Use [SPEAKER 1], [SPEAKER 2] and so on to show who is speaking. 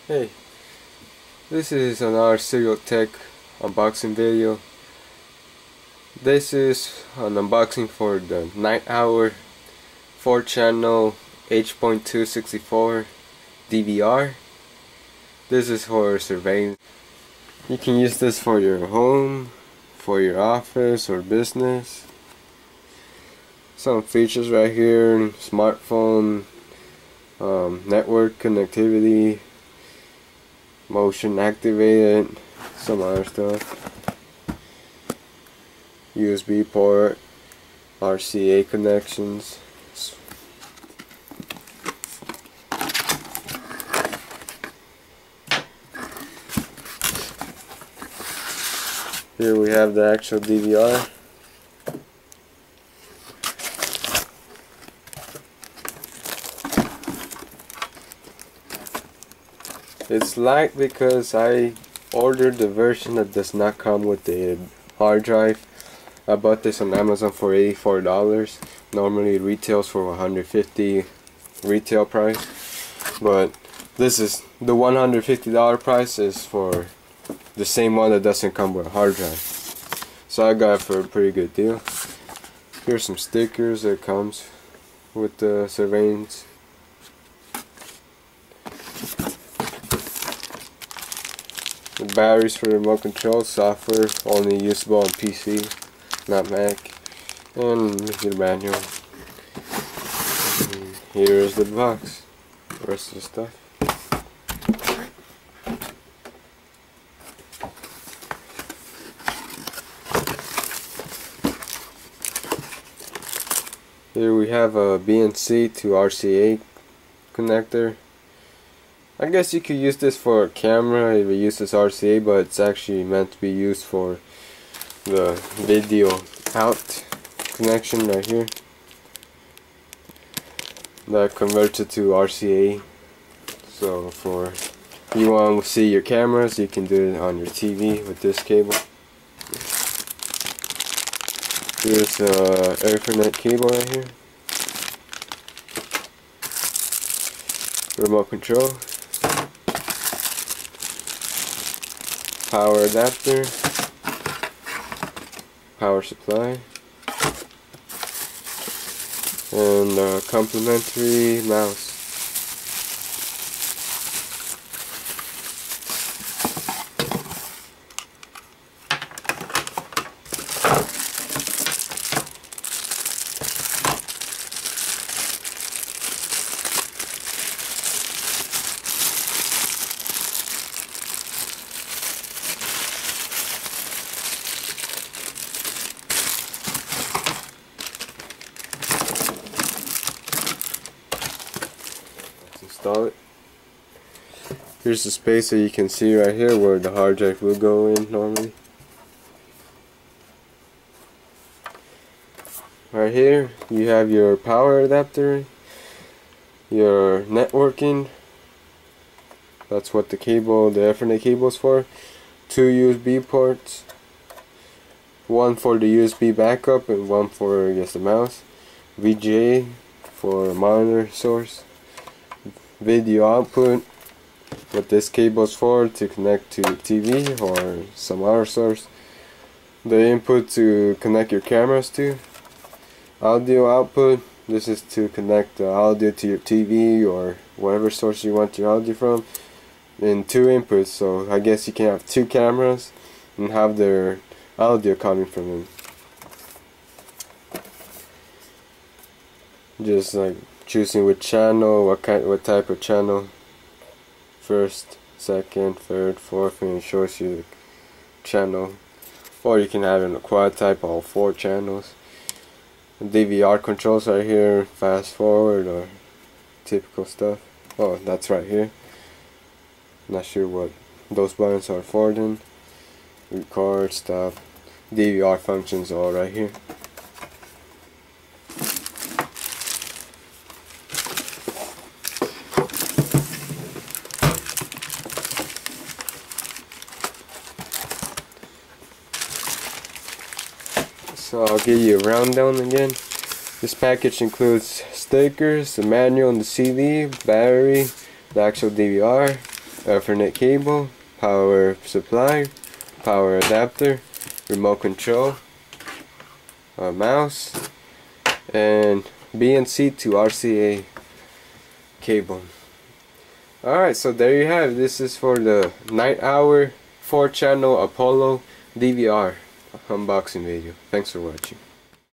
[SPEAKER 1] Hey, this is another serial tech unboxing video. This is an unboxing for the Night Owl 4-channel H.264 DVR. This is for surveillance. You can use this for your home, for your office or business. Some features right here: smartphone, network connectivity, motion activated, some other stuff, USB port, RCA connections. Here we have the actual DVR. It's light because I ordered the version that does not come with the hard drive. I bought this on Amazon for $84. Normally it retails for $150 retail price, but this is the $150 price is for the same one that doesn't come with a hard drive. So I got it for a pretty good deal. Here's some stickers that comes with the surveillance. The batteries for the remote control, software only usable on PC, not Mac, and your manual. And here is the box, the rest of the stuff. Here we have a BNC to RCA connector. I guess you could use this for a camera if you use this RCA, but it's actually meant to be used for the video out connection right here. That converts it to RCA. So for you want to see your cameras, you can do it on your TV with this cable. Here's a Ethernet cable right here. Remote control. Power adapter, power supply, and a complimentary mouse. Install it. Here's the space that you can see right here where the hard drive will go in normally. Right here you have your power adapter, your networking, that's what the Ethernet cable is for, 2 USB ports, one for the USB backup and one for, I guess, the mouse, VGA for monitor source, video output, what this cable is for, to connect to TV or some other source, the input to connect your cameras to, audio output, this is to connect the audio to your TV or whatever source you want your audio from, and 2 inputs, so I guess you can have 2 cameras and have their audio coming from them. Just like choosing which channel, what type of channel, first, second, third, fourth, and it shows you the channel. Or you can have it in a quad type, all 4 channels. DVR controls right here, fast forward or typical stuff. Oh, that's right here. Not sure what those buttons are for then. Record, stop, DVR functions all right here. So I'll give you a rundown again. This package includes stickers, the manual and the CD, battery, the actual DVR, Ethernet cable, power supply, power adapter, remote control, a mouse, and BNC to RCA cable. Alright, so there you have it. This is for the Night Owl 4-channel Apollo DVR unboxing video. Thanks for watching.